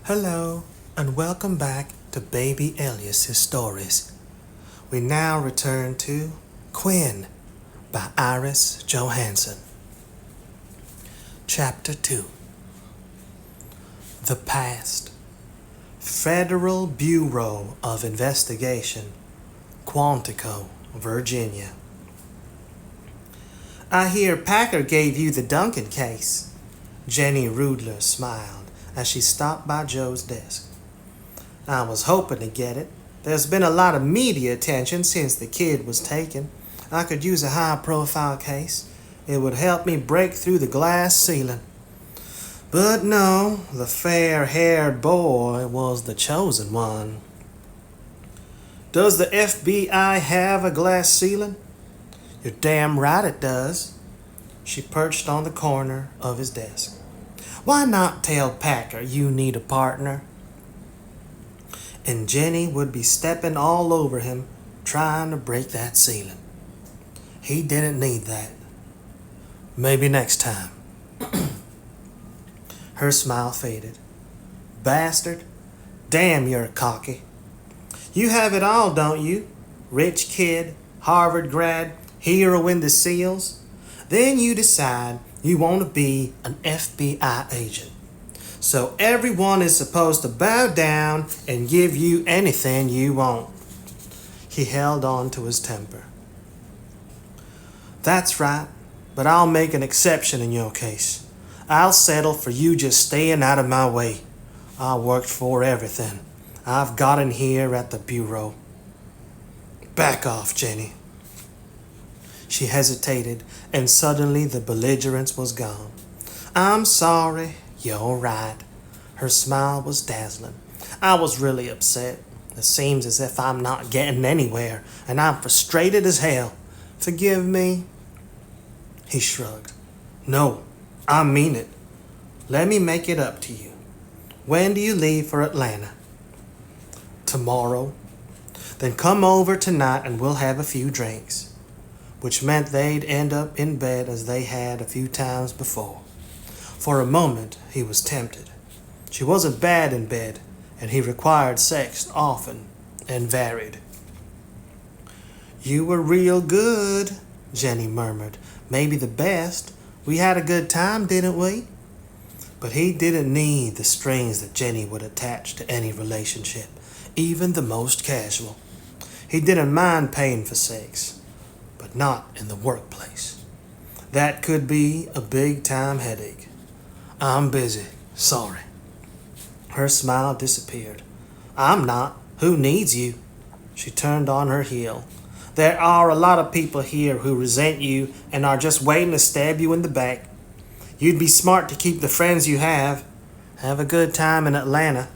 Hello, and welcome back to Baby Elias's Stories. We now return to Quinn by Iris Johansen. Chapter 2. The Past. Federal Bureau of Investigation, Quantico, Virginia. I hear Packer gave you the Duncan case. Jenny Rudler smiled as she stopped by Joe's desk. I was hoping to get it. There's been a lot of media attention since the kid was taken. I could use a high-profile case. It would help me break through the glass ceiling. But no, the fair-haired boy was the chosen one. Does the FBI have a glass ceiling? You're damn right it does. She perched on the corner of his desk. Why not tell Packer you need a partner? And Jenny would be stepping all over him, trying to break that ceiling. He didn't need that. Maybe next time. Her smile faded. Bastard. Damn, you're cocky. You have it all, don't you? Rich kid, Harvard grad, hero in the SEALs. Then you decide you want to be an FBI agent. So everyone is supposed to bow down and give you anything you want. He held on to his temper. That's right, but I'll make an exception in your case. I'll settle for you just staying out of my way. I worked for everything I've gotten here at the Bureau. Back off, Jenny. She hesitated, and suddenly the belligerence was gone. I'm sorry. You're right. Her smile was dazzling. I was really upset. It seems as if I'm not getting anywhere, and I'm frustrated as hell. Forgive me. He shrugged. No, I mean it. Let me make it up to you. When do you leave for Atlanta? Tomorrow. Then come over tonight and we'll have a few drinks. Which meant they'd end up in bed as they had a few times before. For a moment, he was tempted. She wasn't bad in bed, and he required sex often and varied. You were real good, Jenny murmured. Maybe the best. We had a good time, didn't we? But he didn't need the strings that Jenny would attach to any relationship, even the most casual. He didn't mind paying for sex, but not in the workplace. That could be a big-time headache. I'm busy. Sorry. Her smile disappeared. I'm not. Who needs you? She turned on her heel. There are a lot of people here who resent you and are just waiting to stab you in the back. You'd be smart to keep the friends you have. Have a good time in Atlanta.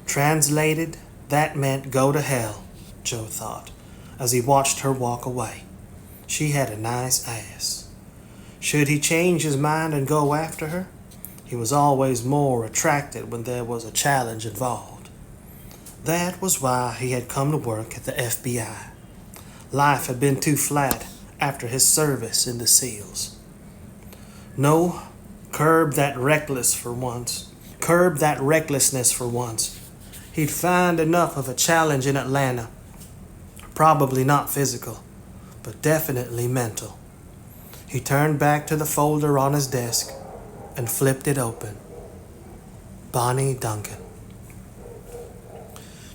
Translated, that meant go to hell, Joe thought, as he watched her walk away. She had a nice ass. Should he change his mind and go after her? He was always more attracted when there was a challenge involved. That was why he had come to work at the FBI. Life had been too flat after his service in the SEALs. No, curb that recklessness for once. He'd find enough of a challenge in Atlanta. Probably not physical, but definitely mental. He turned back to the folder on his desk and flipped it open. Bonnie Duncan.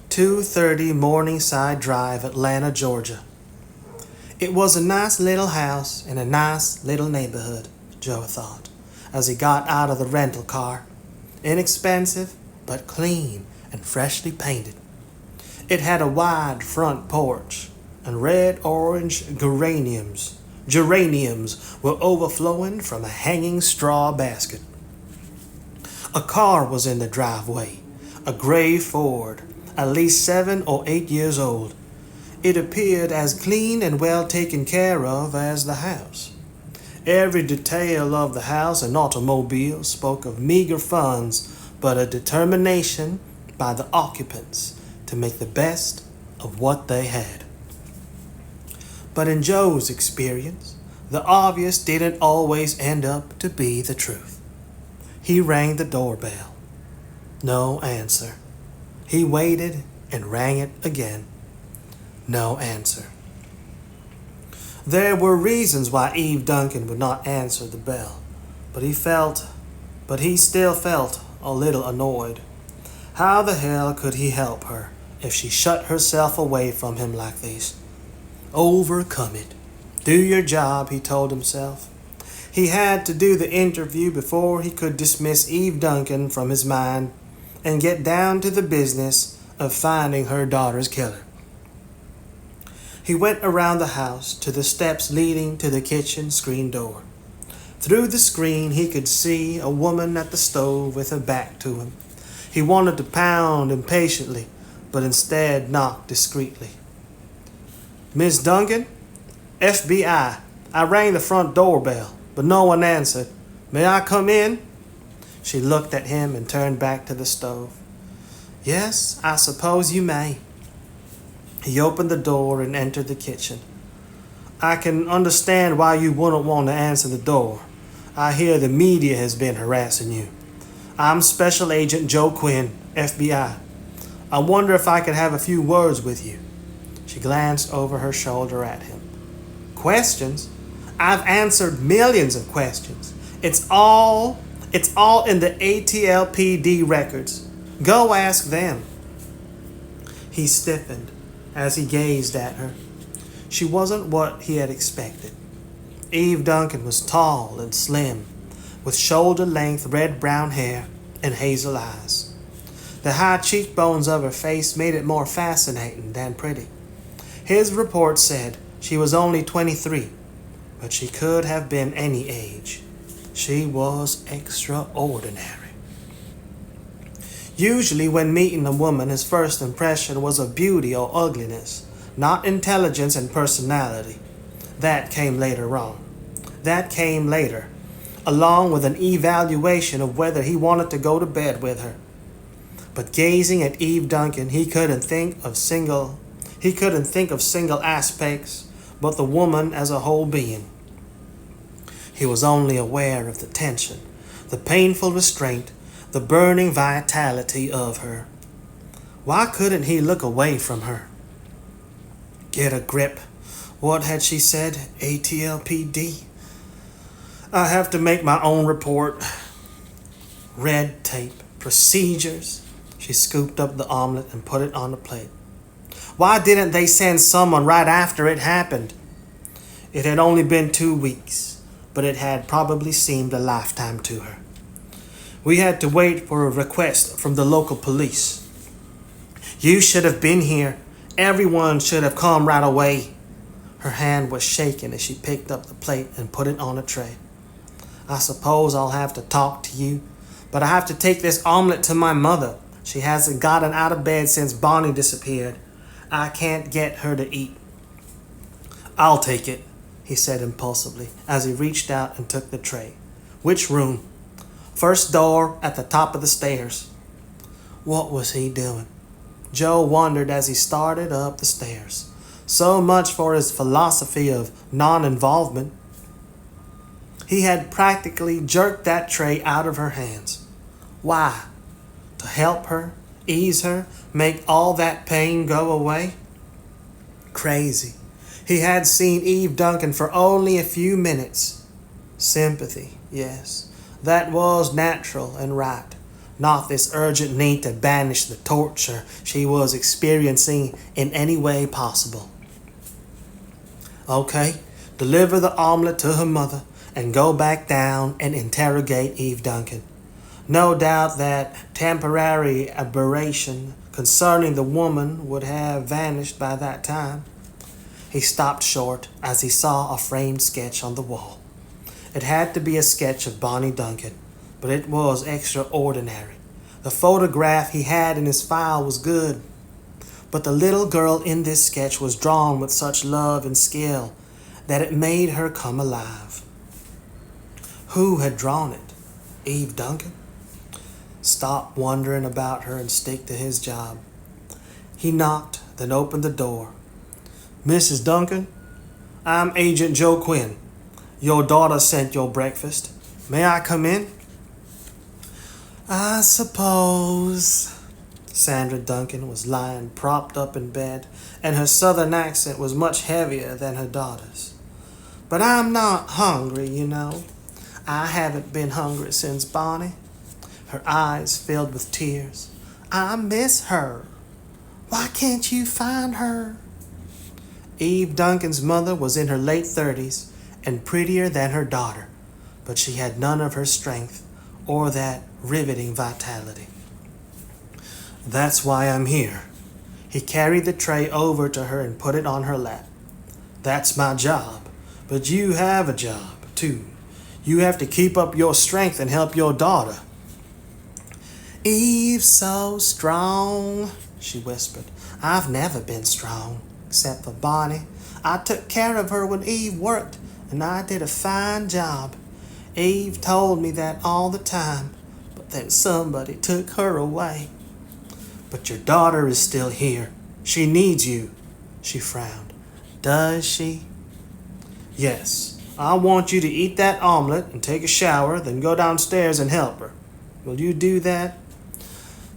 2:30 Morningside Drive, Atlanta, Georgia. It was a nice little house in a nice little neighborhood, Joe thought, as he got out of the rental car. Inexpensive, but clean and freshly painted. It had a wide front porch, and red-orange geraniums were overflowing from a hanging straw basket. A car was in the driveway, a gray Ford, at least 7 or 8 years old. It appeared as clean and well taken care of as the house. Every detail of the house and automobile spoke of meager funds, but a determination by the occupants to make the best of what they had. But in Joe's experience, the obvious didn't always end up to be the truth. He rang the doorbell. No answer. He waited and rang it again. No answer. There were reasons why Eve Duncan would not answer the bell, but he still felt a little annoyed. How the hell could he help her if she shut herself away from him like this? Overcome it. Do your job, he told himself. He had to do the interview before he could dismiss Eve Duncan from his mind and get down to the business of finding her daughter's killer. He went around the house to the steps leading to the kitchen screen door. Through the screen he could see a woman at the stove with her back to him. He wanted to pound impatiently, but instead knocked discreetly. Miss Duncan? FBI. I rang the front doorbell, but no one answered. May I come in? She looked at him and turned back to the stove. Yes, I suppose you may. He opened the door and entered the kitchen. I can understand why you wouldn't want to answer the door. I hear the media has been harassing you. I'm Special Agent Joe Quinn, FBI. I wonder if I could have a few words with you. She glanced over her shoulder at him. Questions? I've answered millions of questions. It's all in the ATLPD records. Go ask them. He stiffened as he gazed at her. She wasn't what he had expected. Eve Duncan was tall and slim, with shoulder-length red-brown hair and hazel eyes. The high cheekbones of her face made it more fascinating than pretty. His report said she was only 23, but she could have been any age. She was extraordinary. Usually when meeting a woman, his first impression was of beauty or ugliness, not intelligence and personality. That came later on. That came later, along with an evaluation of whether he wanted to go to bed with her. But gazing at Eve Duncan, he couldn't think of single aspects, but the woman as a whole being. He was only aware of the tension, the painful restraint, the burning vitality of her. Why couldn't he look away from her? Get a grip. What had she said? ATLPD? I have to make my own report. Red tape. Procedures. She scooped up the omelet and put it on the plate. Why didn't they send someone right after it happened? It had only been 2 weeks, but it had probably seemed a lifetime to her. We had to wait for a request from the local police. You should have been here. Everyone should have come right away. Her hand was shaking as she picked up the plate and put it on a tray. I suppose I'll have to talk to you, but I have to take this omelet to my mother. She hasn't gotten out of bed since Bonnie disappeared. I can't get her to eat. I'll take it, he said impulsively as he reached out and took the tray. Which room? First door at the top of the stairs. What was he doing? Joe wondered as he started up the stairs. So much for his philosophy of non-involvement. He had practically jerked that tray out of her hands. Why? To help her, ease her, make all that pain go away? Crazy. He had seen Eve Duncan for only a few minutes. Sympathy, yes. That was natural and right. Not this urgent need to banish the torture she was experiencing in any way possible. Okay, deliver the omelet to her mother and go back down and interrogate Eve Duncan. No doubt that temporary aberration concerning the woman would have vanished by that time. He stopped short as he saw a framed sketch on the wall. It had to be a sketch of Bonnie Duncan, but it was extraordinary. The photograph he had in his file was good, but the little girl in this sketch was drawn with such love and skill that it made her come alive. Who had drawn it? Eve Duncan? Stop wondering about her and stick to his job. He knocked, then opened the door. Mrs. Duncan, I'm Agent Joe Quinn. Your daughter sent your breakfast. May I come in? I suppose. Sandra Duncan was lying propped up in bed, and her southern accent was much heavier than her daughter's. But I'm not hungry, you know. I haven't been hungry since Bonnie. Her eyes filled with tears. I miss her. Why can't you find her? Eve Duncan's mother was in her late 30s and prettier than her daughter, but she had none of her strength or that riveting vitality. That's why I'm here. He carried the tray over to her and put it on her lap. That's my job, but you have a job, too. You have to keep up your strength and help your daughter. Eve's so strong, she whispered. I've never been strong, except for Bonnie. I took care of her when Eve worked, and I did a fine job. Eve told me that all the time, but then somebody took her away. But your daughter is still here. She needs you, she frowned. Does she? Yes. I want you to eat that omelet and take a shower, then go downstairs and help her. Will you do that?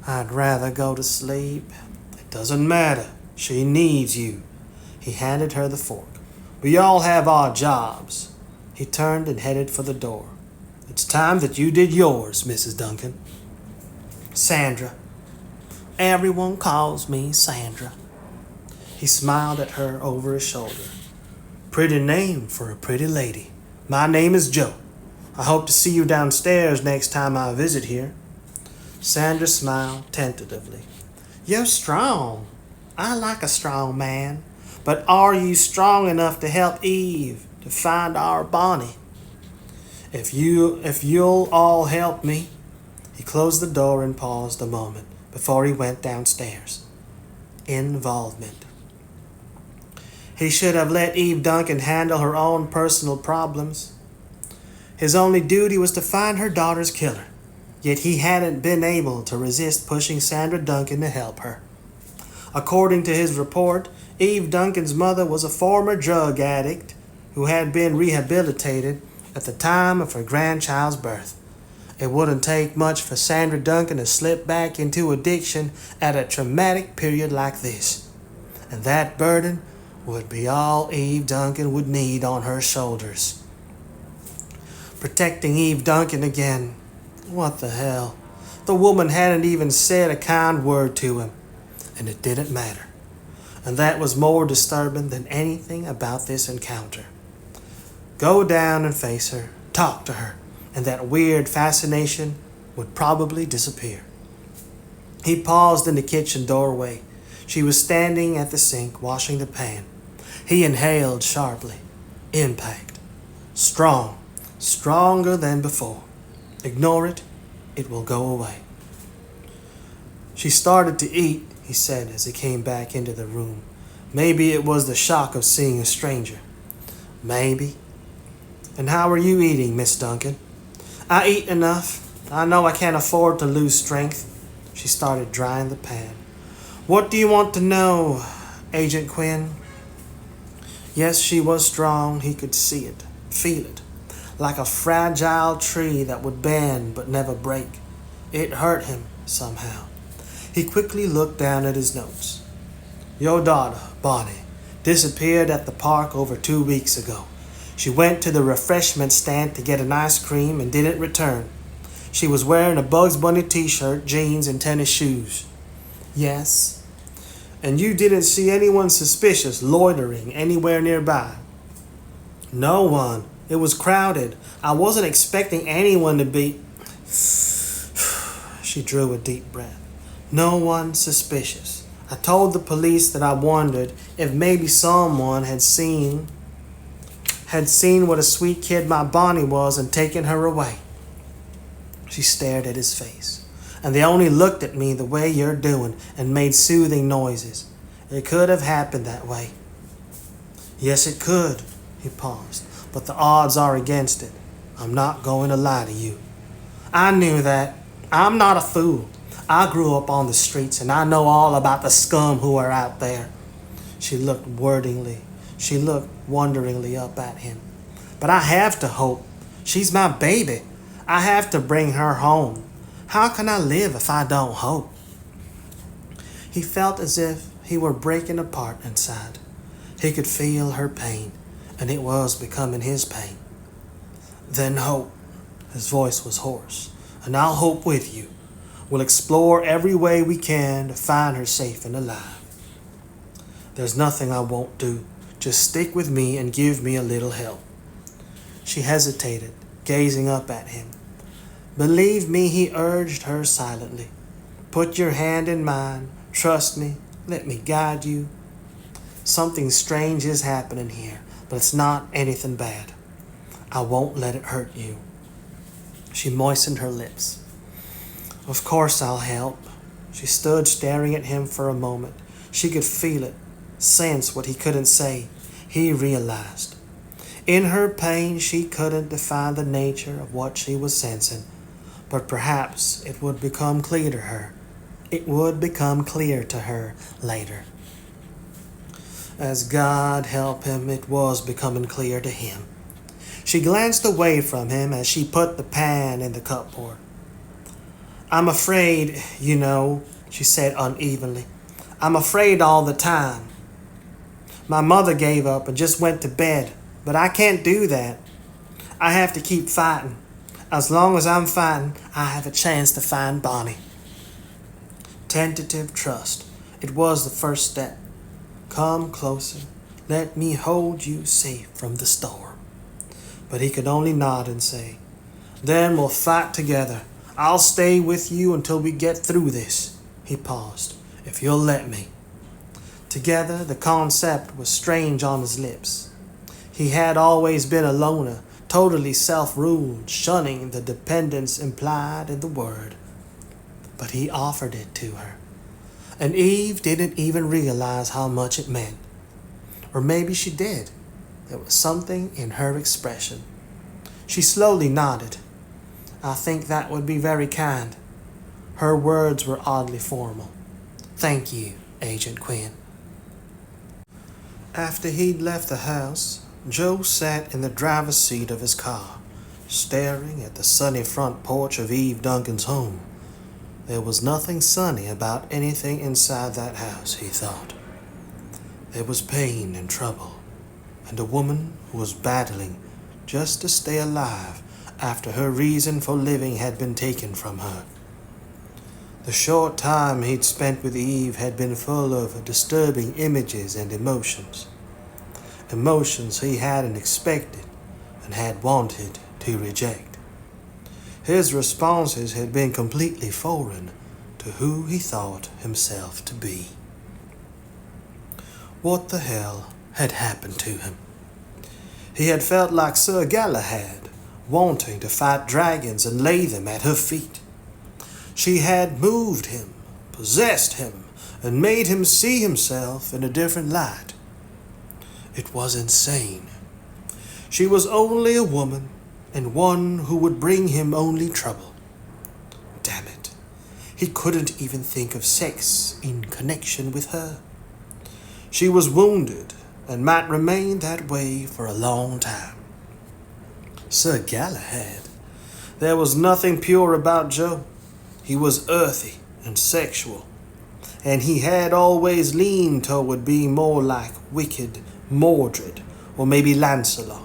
I'd rather go to sleep. It doesn't matter. She needs you. He handed her the fork. We all have our jobs. He turned and headed for the door. It's time that you did yours, Mrs. Duncan. Sandra. Everyone calls me Sandra. He smiled at her over his shoulder. Pretty name for a pretty lady. My name is Joe. I hope to see you downstairs next time I visit here. Sandra smiled tentatively. You're strong. I like a strong man. But are you strong enough to help Eve to find our Bonnie? If you'll all help me. He closed the door and paused a moment before he went downstairs. Involvement. He should have let Eve Duncan handle her own personal problems. His only duty was to find her daughter's killer, yet he hadn't been able to resist pushing Sandra Duncan to help her. According to his report, Eve Duncan's mother was a former drug addict who had been rehabilitated at the time of her grandchild's birth. It wouldn't take much for Sandra Duncan to slip back into addiction at a traumatic period like this, and that burden would be all Eve Duncan would need on her shoulders. Protecting Eve Duncan again. What the hell? The woman hadn't even said a kind word to him, and it didn't matter. And that was more disturbing than anything about this encounter. Go down and face her, talk to her, and that weird fascination would probably disappear. He paused in the kitchen doorway. She was standing at the sink, washing the pan. He inhaled sharply. Impact. Strong. Stronger than before. Ignore it. It will go away. She started to eat, he said as he came back into the room. Maybe it was the shock of seeing a stranger. Maybe. And how are you eating, Miss Duncan? I eat enough. I know I can't afford to lose strength. She started drying the pan. What do you want to know, Agent Quinn? Yes, she was strong. He could see it, feel it, like a fragile tree that would bend but never break. It hurt him somehow. He quickly looked down at his notes. Your daughter, Bonnie, disappeared at the park over 2 weeks ago. She went to the refreshment stand to get an ice cream and didn't return. She was wearing a Bugs Bunny t-shirt, jeans, and tennis shoes. Yes. And you didn't see anyone suspicious loitering anywhere nearby? No one. It was crowded. I wasn't expecting anyone to be... She drew a deep breath. No one suspicious. I told the police that I wondered if maybe someone had seen what a sweet kid my Bonnie was and taken her away. She stared at his face. And they only looked at me the way you're doing and made soothing noises. It could have happened that way. Yes, it could. He paused. But the odds are against it. I'm not going to lie to you. I knew that. I'm not a fool. I grew up on the streets and I know all about the scum who are out there. She looked wonderingly up at him. But I have to hope. She's my baby. I have to bring her home. How can I live if I don't hope? He felt as if he were breaking apart inside. He could feel her pain, and it was becoming his pain. Then hope. His voice was hoarse. And I'll hope with you. We'll explore every way we can to find her safe and alive. There's nothing I won't do. Just stick with me and give me a little help. She hesitated, gazing up at him. Believe me, he urged her silently. Put your hand in mine. Trust me. Let me guide you. Something strange is happening here, but it's not anything bad. I won't let it hurt you. She moistened her lips. Of course I'll help. She stood staring at him for a moment. She could feel it, sense what he couldn't say. He realized. In her pain, she couldn't define the nature of what she was sensing, but perhaps it would become clear to her. It would become clear to her later. As God help him, it was becoming clear to him. She glanced away from him as she put the pan in the cupboard. I'm afraid, she said unevenly. I'm afraid all the time. My mother gave up and just went to bed, but I can't do that. I have to keep fighting. As long as I'm fighting, I have a chance to find Bonnie. Tentative trust. It was the first step. Come closer. Let me hold you safe from the storm. But he could only nod and say, Then we'll fight together. I'll stay with you until we get through this. He paused. If you'll let me. Together, the concept was strange on his lips. He had always been a loner, totally self-ruled, shunning the dependence implied in the word. But he offered it to her. And Eve didn't even realize how much it meant. Or maybe she did. There was something in her expression. She slowly nodded. I think that would be very kind. Her words were oddly formal. Thank you, Agent Quinn. After he'd left the house, Joe sat in the driver's seat of his car, staring at the sunny front porch of Eve Duncan's home. There was nothing sunny about anything inside that house, he thought. There was pain and trouble, and a woman who was battling just to stay alive after her reason for living had been taken from her. The short time he'd spent with Eve had been full of disturbing images and emotions. Emotions he hadn't expected and had wanted to reject. His responses had been completely foreign to who he thought himself to be. What the hell had happened to him? He had felt like Sir Gallo had, wanting to fight dragons and lay them at her feet. She had moved him, possessed him, and made him see himself in a different light. It was insane. She was only a woman, and one who would bring him only trouble. Damn it. He couldn't even think of sex in connection with her. She was wounded, and might remain that way for a long time. Sir Galahad. There was nothing pure about Joe. He was earthy and sexual, and he had always leaned toward being more like wicked Mordred, or maybe Lancelot,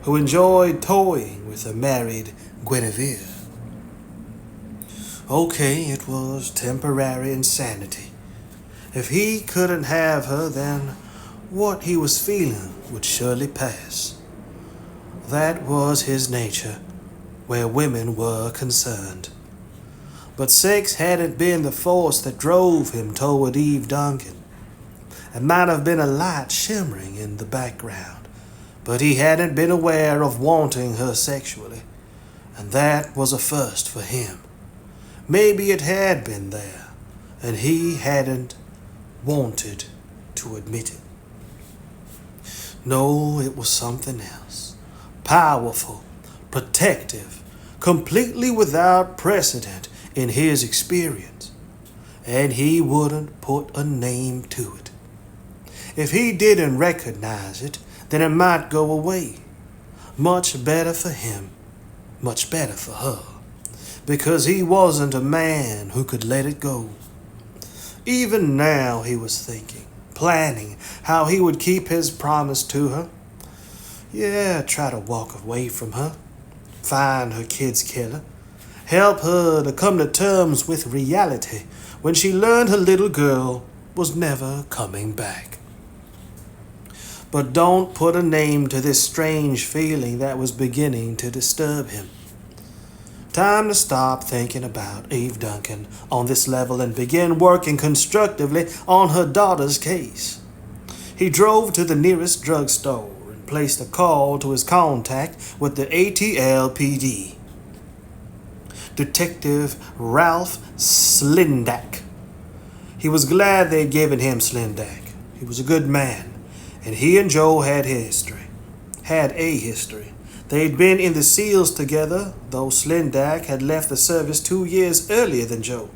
who enjoyed toying with a married Guinevere. Okay, it was temporary insanity. If he couldn't have her, then what he was feeling would surely pass. That was his nature, where women were concerned. But sex hadn't been the force that drove him toward Eve Duncan. It might have been a light shimmering in the background, but he hadn't been aware of wanting her sexually, and that was a first for him. Maybe it had been there, and he hadn't wanted to admit it. No, it was something else. Powerful, protective, completely without precedent in his experience, and he wouldn't put a name to it. If he didn't recognize it, then it might go away. Much better for him, much better for her. because he wasn't a man who could let it go. Even now he was thinking, planning how he would keep his promise to her. Yeah, try to walk away from her, find her kid's killer, help her to come to terms with reality when she learned her little girl was never coming back. But don't put a name to this strange feeling that was beginning to disturb him. Time to stop thinking about Eve Duncan on this level and begin working constructively on her daughter's case. He drove to the nearest drugstore and placed a call to his contact with the ATLPD. Detective Ralph Slindak. He was glad they'd given him Slindak. He was a good man, and he and Joe had a history. They'd been in the SEALs together, though Slindak had left the service 2 years earlier than Joe.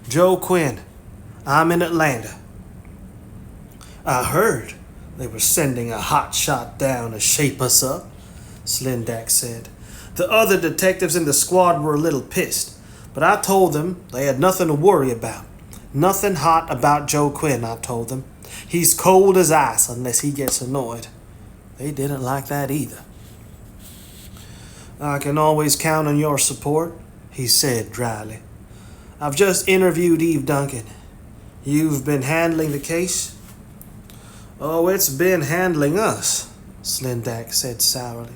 Joe Quinn, I'm in Atlanta. I heard they were sending a hotshot down to shape us up, Slindak said. The other detectives in the squad were a little pissed, but I told them they had nothing to worry about. Nothing hot about Joe Quinn, I told them. He's cold as ice unless he gets annoyed. They didn't like that either. I can always count on your support, he said dryly. I've just interviewed Eve Duncan. You've been handling the case? Oh, it's been handling us, Slindak said sourly.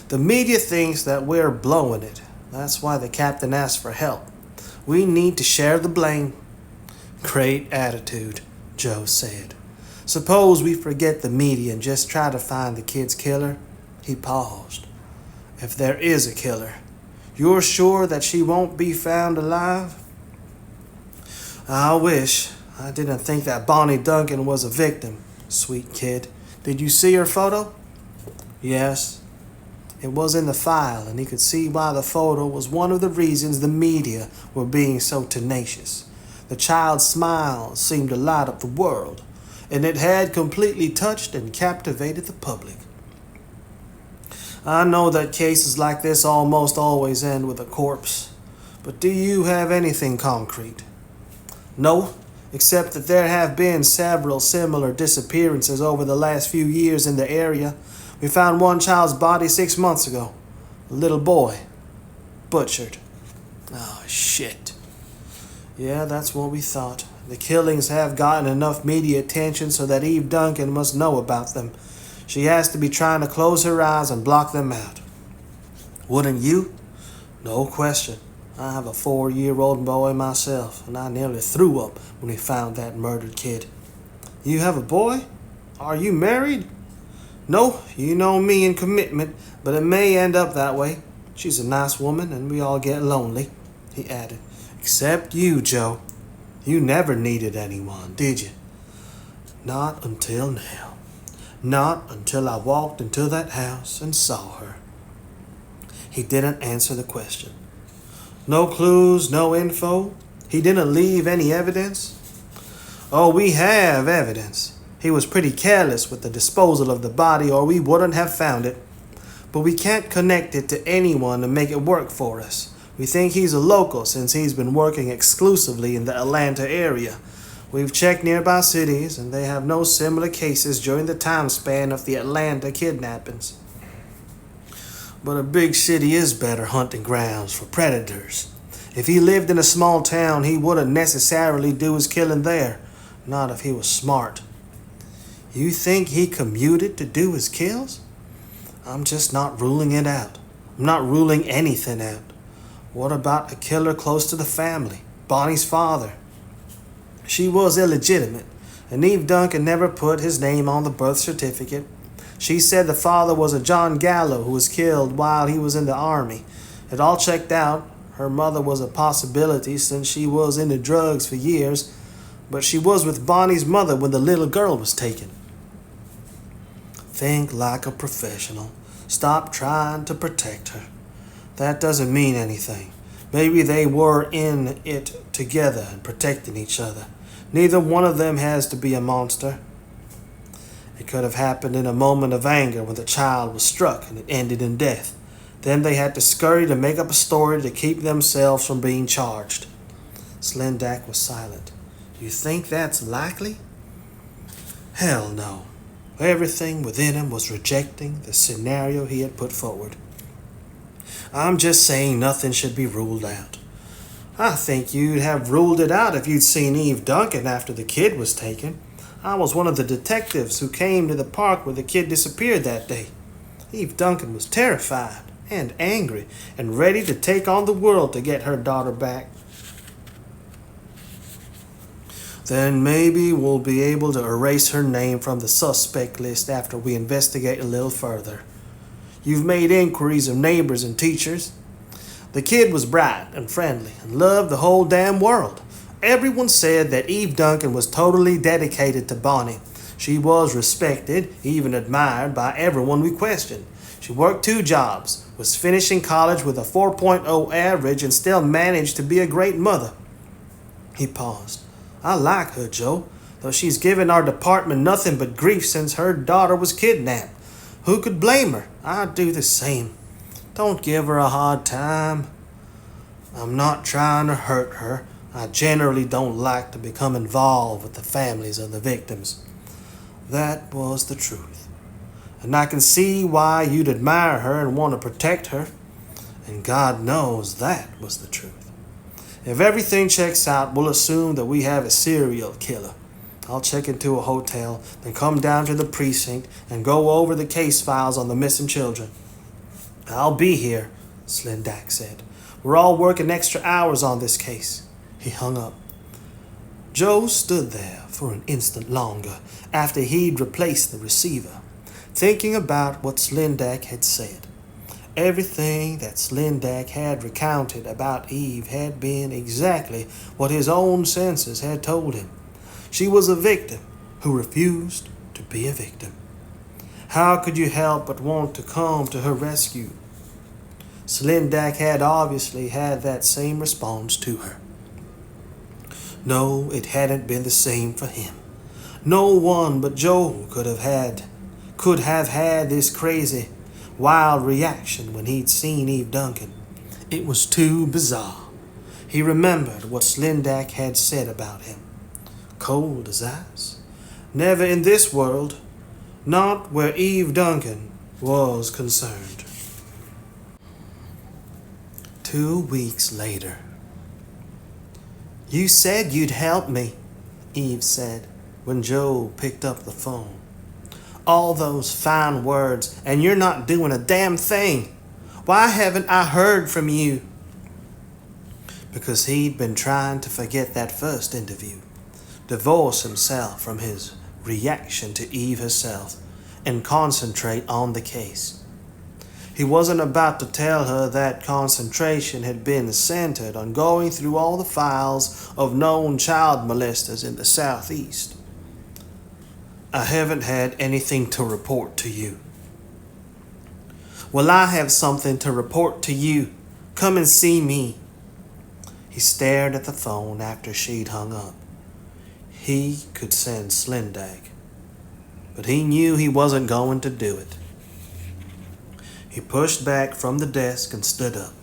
The media thinks that we're blowing it. That's why the captain asked for help. We need to share the blame. Great attitude, Joe said. Suppose we forget the media and just try to find the kid's killer? He paused. If there is a killer, you're sure that she won't be found alive? I wish. I didn't think that Bonnie Duncan was a victim. Sweet kid. Did you see her photo? Yes. It was in the file, and he could see why the photo was one of the reasons the media were being so tenacious. The child's smile seemed to light up the world, and it had completely touched and captivated the public. I know that cases like this almost always end with a corpse, but do you have anything concrete? No, except that there have been several similar disappearances over the last few years in the area. We found one child's body 6 months ago, a little boy, butchered. Oh, shit. Yeah, that's what we thought. The killings have gotten enough media attention so that Eve Duncan must know about them. She has to be trying to close her eyes and block them out. Wouldn't you? No question. I have a 4-year-old boy myself, and I nearly threw up when we found that murdered kid. You have a boy? Are you married? No, you know me and commitment, but it may end up that way. She's a nice woman, and we all get lonely, he added. Except you, Joe. You never needed anyone, did you? Not until now. Not until I walked into that house and saw her. He didn't answer the question. No clues, no info? He didn't leave any evidence? Oh, we have evidence. He was pretty careless with the disposal of the body, or we wouldn't have found it. But we can't connect it to anyone to make it work for us. We think he's a local since he's been working exclusively in the Atlanta area. We've checked nearby cities, and they have no similar cases during the time span of the Atlanta kidnappings. But a big city is better hunting grounds for predators. If he lived in a small town, he wouldn't necessarily do his killing there. Not if he was smart. You think he commuted to do his kills? I'm just not ruling it out. I'm not ruling anything out. What about a killer close to the family? Bonnie's father. She was illegitimate, and Eve Duncan never put his name on the birth certificate. She said the father was a John Gallo who was killed while he was in the army. It all checked out. Her mother was a possibility since she was into drugs for years, but she was with Bonnie's mother when the little girl was taken. Think like a professional. Stop trying to protect her. That doesn't mean anything. Maybe they were in it together and protecting each other. Neither one of them has to be a monster. It could have happened in a moment of anger when the child was struck and it ended in death. Then they had to scurry to make up a story to keep themselves from being charged. Slindak was silent. You think that's likely? Hell no. Everything within him was rejecting the scenario he had put forward. I'm just saying nothing should be ruled out. I think you'd have ruled it out if you'd seen Eve Duncan after the kid was taken. I was one of the detectives who came to the park where the kid disappeared that day. Eve Duncan was terrified and angry and ready to take on the world to get her daughter back. Then maybe we'll be able to erase her name from the suspect list after we investigate a little further. You've made inquiries of neighbors and teachers. The kid was bright and friendly and loved the whole damn world. Everyone said that Eve Duncan was totally dedicated to Bonnie. She was respected, even admired by everyone we questioned. She worked 2 jobs, was finishing college with a 4.0 average, and still managed to be a great mother. He paused. I like her, Joe, though she's given our department nothing but grief since her daughter was kidnapped. Who could blame her? I'd do the same. Don't give her a hard time. I'm not trying to hurt her. I generally don't like to become involved with the families of the victims. That was the truth. And I can see why you'd admire her and want to protect her. And God knows that was the truth. If everything checks out, we'll assume that we have a serial killer. I'll check into a hotel, then come down to the precinct and go over the case files on the missing children. I'll be here, Slindak said. We're all working extra hours on this case. He hung up. Joe stood there for an instant longer after he'd replaced the receiver, thinking about what Slindak had said. Everything that Slindak had recounted about Eve had been exactly what his own senses had told him. She was a victim who refused to be a victim. How could you help but want to come to her rescue? Slindak had obviously had that same response to her. No, it hadn't been the same for him. No one but Joe could have had this crazy, wild reaction when he'd seen Eve Duncan. It was too bizarre. He remembered what Slindak had said about him. Cold as ice. Never in this world, not where Eve Duncan was concerned. 2 weeks later. You said you'd help me, Eve said when Joe picked up the phone. All those fine words, and you're not doing a damn thing. Why haven't I heard from you? Because he'd been trying to forget that first interview, divorce himself from his reaction to Eve herself, and concentrate on the case. He wasn't about to tell her that concentration had been centered on going through all the files of known child molesters in the Southeast. I haven't had anything to report to you. Well, I have something to report to you. Come and see me. He stared at the phone after she'd hung up. He could send Slindak, but he knew he wasn't going to do it. He pushed back from the desk and stood up.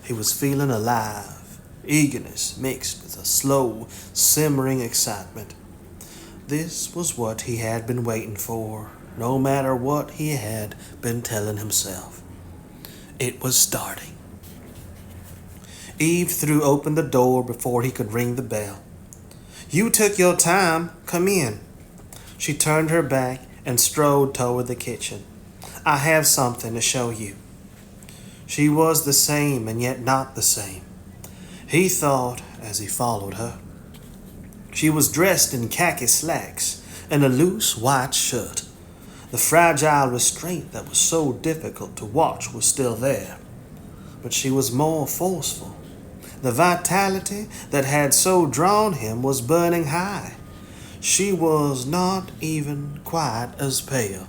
He was feeling alive, eagerness mixed with a slow, simmering excitement. This was what he had been waiting for, no matter what he had been telling himself. It was starting. Eve threw open the door before he could ring the bell. You took your time. Come in. She turned her back and strode toward the kitchen. I have something to show you. She was the same and yet not the same, he thought as he followed her. She was dressed in khaki slacks and a loose white shirt. The fragile restraint that was so difficult to watch was still there, but she was more forceful. The vitality that had so drawn him was burning high. She was not even quite as pale.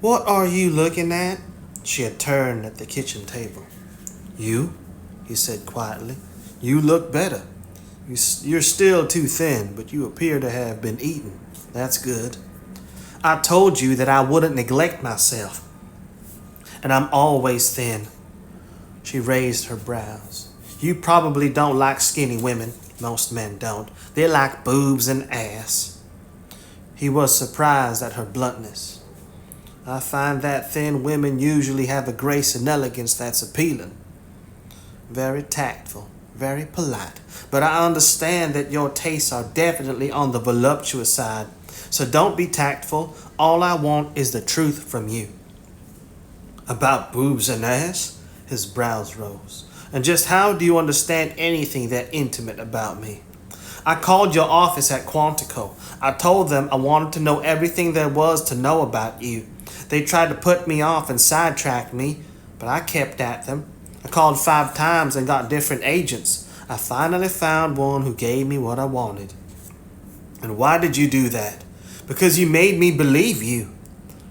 What are you looking at? She had turned at the kitchen table. You, he said quietly. You look better. You're still too thin, but you appear to have been eaten. That's good. I told you that I wouldn't neglect myself. and I'm always thin. She raised her brows. You probably don't like skinny women. Most men don't. They like boobs and ass. He was surprised at her bluntness. I find that thin women usually have a grace and elegance that's appealing. Very tactful, very polite. But I understand that your tastes are definitely on the voluptuous side. So don't be tactful. All I want is the truth from you. About boobs and ass? His brows rose. And just how do you understand anything that intimate about me? I called your office at Quantico. I told them I wanted to know everything there was to know about you. They tried to put me off and sidetrack me, but I kept at them. I called 5 times and got different agents. I finally found one who gave me what I wanted. And why did you do that? Because you made me believe you.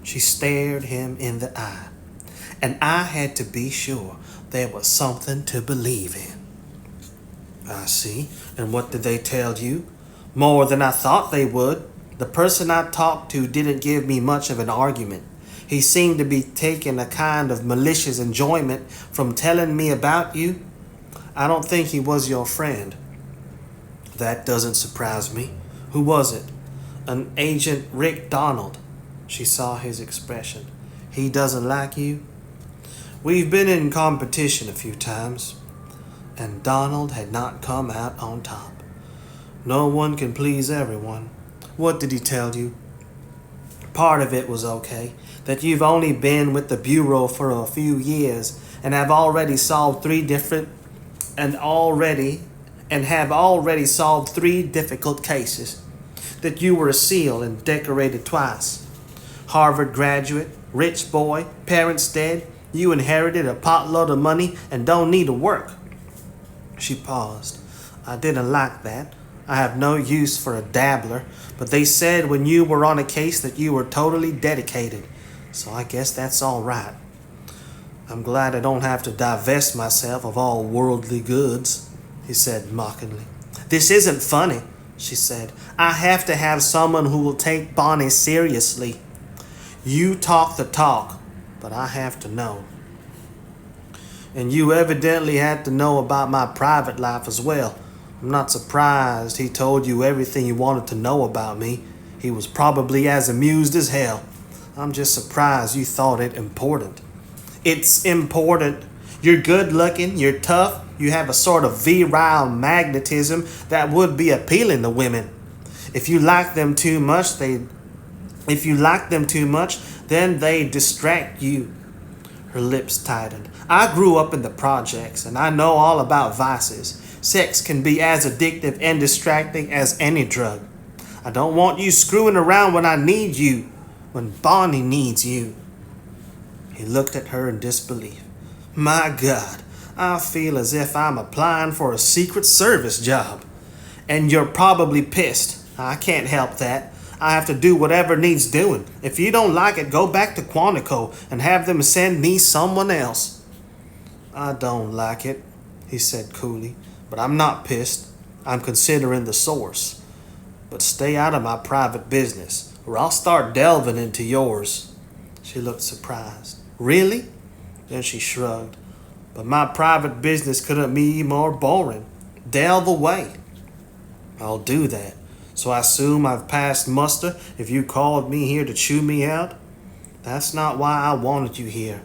She stared him in the eye. And I had to be sure there was something to believe in. I see. And what did they tell you? More than I thought they would. The person I talked to didn't give me much of an argument. He seemed to be taking a kind of malicious enjoyment from telling me about you. I don't think he was your friend. That doesn't surprise me. Who was it? An agent Rick Donald. She saw his expression. He doesn't like you? We've been in competition a few times, and Donald had not come out on top. No one can please everyone. What did he tell you? Part of it was okay, that you've only been with the Bureau for a few years and have already solved 3 difficult cases. That you were a SEAL and decorated twice. Harvard graduate, rich boy, parents dead. You inherited a potload of money and don't need to work. She paused. I didn't like that. I have no use for a dabbler, but they said when you were on a case that you were totally dedicated. So I guess that's all right. I'm glad I don't have to divest myself of all worldly goods, he said mockingly. This isn't funny, she said. I have to have someone who will take Bonnie seriously. You talk the talk, but I have to know. And you evidently had to know about my private life as well. I'm not surprised he told you everything you wanted to know about me. He was probably as amused as hell. I'm just surprised you thought it important. It's important. You're good looking, you're tough, you have a sort of virile magnetism that would be appealing to women. If you like them too much, then they distract you. Her lips tightened. I grew up in the projects, and I know all about vices. Sex can be as addictive and distracting as any drug. I don't want you screwing around when I need you, when Bonnie needs you. He looked at her in disbelief. My God, I feel as if I'm applying for a Secret Service job. And you're probably pissed. I can't help that. I have to do whatever needs doing. If you don't like it, go back to Quantico and have them send me someone else. I don't like it, he said coolly, but I'm not pissed. I'm considering the source. But stay out of my private business, or I'll start delving into yours. She looked surprised. Really? Then she shrugged. But my private business couldn't be more boring. Delve away. I'll do that. So I assume I've passed muster if you called me here to chew me out? That's not why I wanted you here.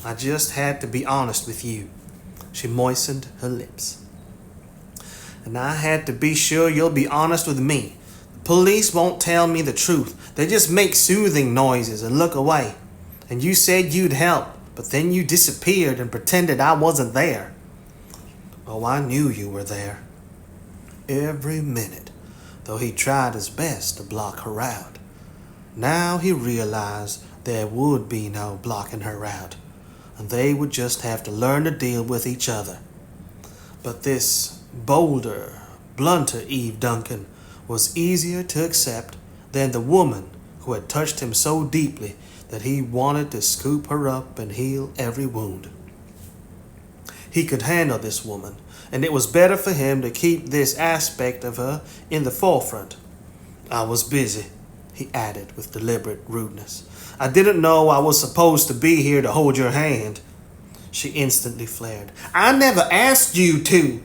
I just had to be honest with you. She moistened her lips. And I had to be sure you'll be honest with me. The police won't tell me the truth. They just make soothing noises and look away. And you said you'd help, but then you disappeared and pretended I wasn't there. Oh, I knew you were there. Every minute. Though he tried his best to block her out. Now he realized there would be no blocking her out, and they would just have to learn to deal with each other. But this bolder, blunter Eve Duncan was easier to accept than the woman who had touched him so deeply that he wanted to scoop her up and heal every wound. He could handle this woman, and it was better for him to keep this aspect of her in the forefront. I was busy, he added with deliberate rudeness. I didn't know I was supposed to be here to hold your hand. She instantly flared. I never asked you to.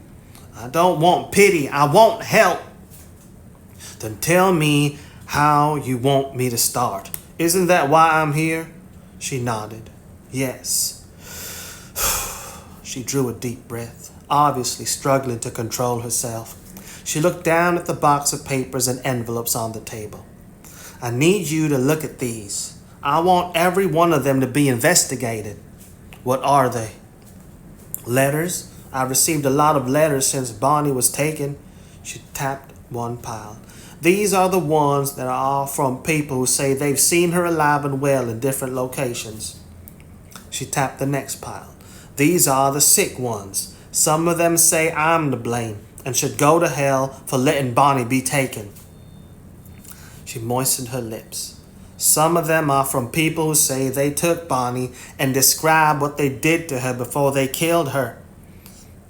I don't want pity. I want help. Then tell me how you want me to start. Isn't that why I'm here? She nodded. Yes. She drew a deep breath, obviously struggling to control herself. She looked down at the box of papers and envelopes on the table. I need you to look at these. I want every one of them to be investigated. What are they? Letters. I received a lot of letters since Bonnie was taken. She tapped one pile. These are the ones that are from people who say they've seen her alive and well in different locations. She tapped the next pile. These are the sick ones. Some of them say I'm to blame and should go to hell for letting Bonnie be taken. She moistened her lips. Some of them are from people who say they took Bonnie and describe what they did to her before they killed her.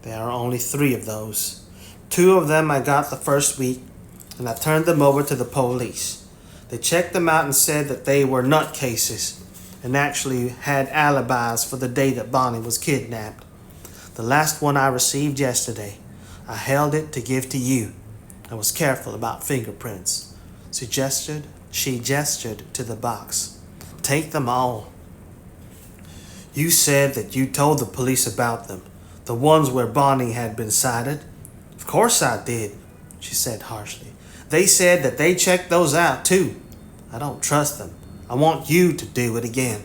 There are only 3 of those. 2 of them I got the first week, and I turned them over to the police. They checked them out and said that they were nutcases and actually had alibis for the day that Bonnie was kidnapped. The last one I received yesterday, I held it to give to you. I was careful about fingerprints. She gestured to the box. Take them all. You said that you told the police about them, the ones where Bonnie had been sighted. Of course I did, she said harshly. They said that they checked those out too. I don't trust them. I want you to do it again.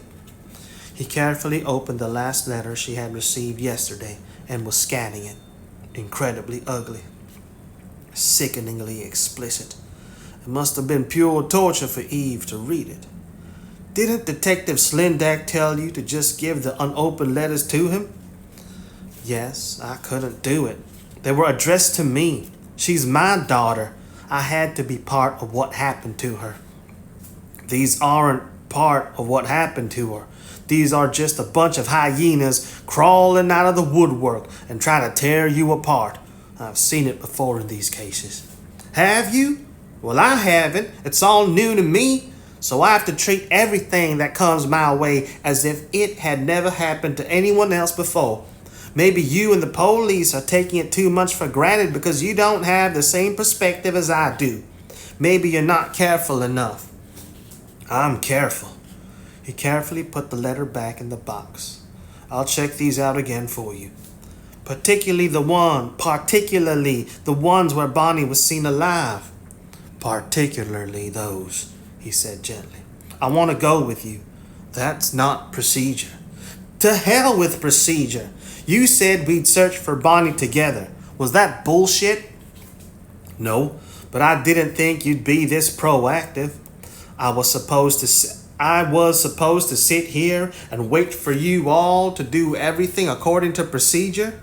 He carefully opened the last letter she had received yesterday and was scanning it. Incredibly ugly. Sickeningly explicit. It must have been pure torture for Eve to read it. Didn't Detective Slindak tell you to just give the unopened letters to him? Yes, I couldn't do it. They were addressed to me. She's my daughter. I had to be part of what happened to her. These aren't part of what happened to her. These are just a bunch of hyenas crawling out of the woodwork and trying to tear you apart. I've seen it before in these cases. Have you? Well, I haven't. It's all new to me. So I have to treat everything that comes my way as if it had never happened to anyone else before. Maybe you and the police are taking it too much for granted because you don't have the same perspective as I do. Maybe you're not careful enough. I'm careful. He carefully put the letter back in the box. I'll check these out again for you. Particularly the ones where Bonnie was seen alive. Particularly those, he said gently. I want to go with you. That's not procedure. To hell with procedure. You said we'd search for Bonnie together. Was that bullshit? No, but I didn't think you'd be this proactive. I was supposed to sit here and wait for you all to do everything according to procedure?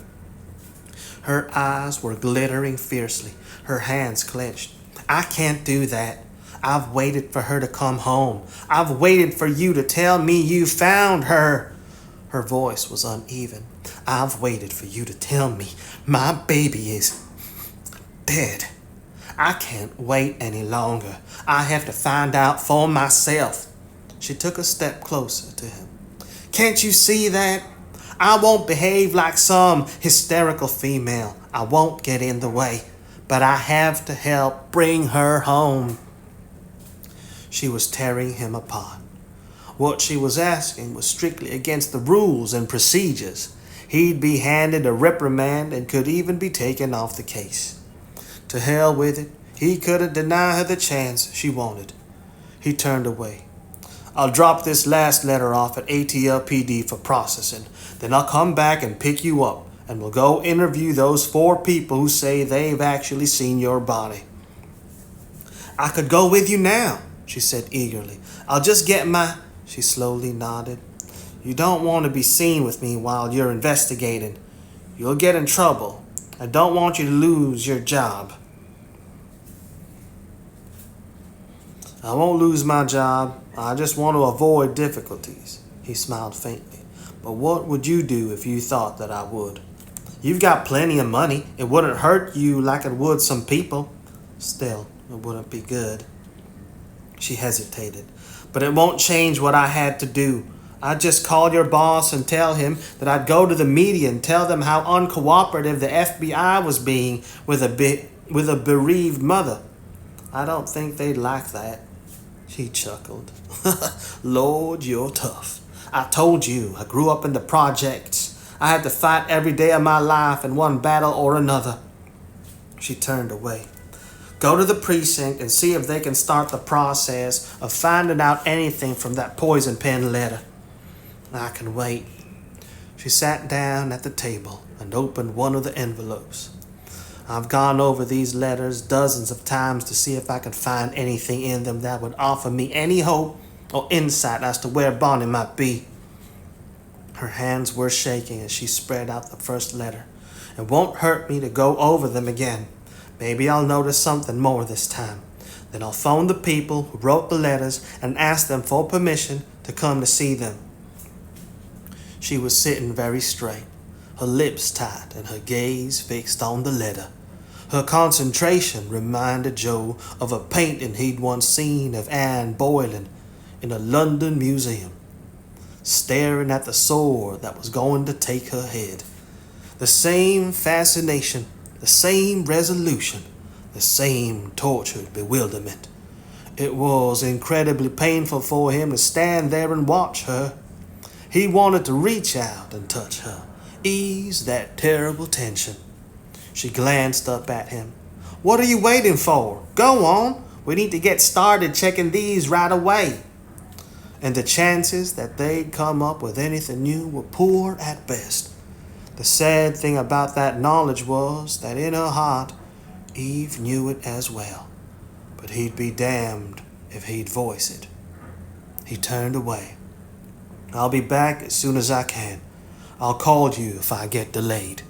Her eyes were glittering fiercely, her hands clenched. I can't do that. I've waited for her to come home. I've waited for you to tell me you found her. Her voice was uneven. I've waited for you to tell me my baby is dead. I can't wait any longer. I have to find out for myself. She took a step closer to him. Can't you see that? I won't behave like some hysterical female. I won't get in the way. But I have to help bring her home. She was tearing him apart. What she was asking was strictly against the rules and procedures. He'd be handed a reprimand and could even be taken off the case. To hell with it. He couldn't deny her the chance she wanted. He turned away. I'll drop this last letter off at ATL PD for processing. Then I'll come back and pick you up, and we'll go interview those 4 people who say they've actually seen your body. I could go with you now, she said eagerly. I'll just get my... She slowly nodded. You don't want to be seen with me while you're investigating. You'll get in trouble. I don't want you to lose your job. I won't lose my job. I just want to avoid difficulties. He smiled faintly. But what would you do if you thought that I would? You've got plenty of money. It wouldn't hurt you like it would some people. Still, it wouldn't be good. She hesitated. But it won't change what I had to do. I'd just call your boss and tell him that I'd go to the media and tell them how uncooperative the FBI was being with a bereaved mother. I don't think they'd like that. She chuckled. Lord, you're tough. I told you, I grew up in the projects. I had to fight every day of my life in one battle or another. She turned away. Go to the precinct and see if they can start the process of finding out anything from that poison pen letter. I can wait. She sat down at the table and opened one of the envelopes. I've gone over these letters dozens of times to see if I can find anything in them that would offer me any hope or insight as to where Bonnie might be. Her hands were shaking as she spread out the first letter. It won't hurt me to go over them again. Maybe I'll notice something more this time. Then I'll phone the people who wrote the letters and ask them for permission to come to see them. She was sitting very straight, her lips tight and her gaze fixed on the letter. Her concentration reminded Joe of a painting he'd once seen of Anne Boleyn in a London museum, staring at the sword that was going to take her head. The same fascination, the same resolution, the same tortured bewilderment. It was incredibly painful for him to stand there and watch her. He wanted to reach out and touch her, ease that terrible tension. She glanced up at him. What are you waiting for? Go on. We need to get started checking these right away. And the chances that they'd come up with anything new were poor at best. The sad thing about that knowledge was that in her heart, Eve knew it as well. But he'd be damned if he'd voice it. He turned away. I'll be back as soon as I can. I'll call you if I get delayed.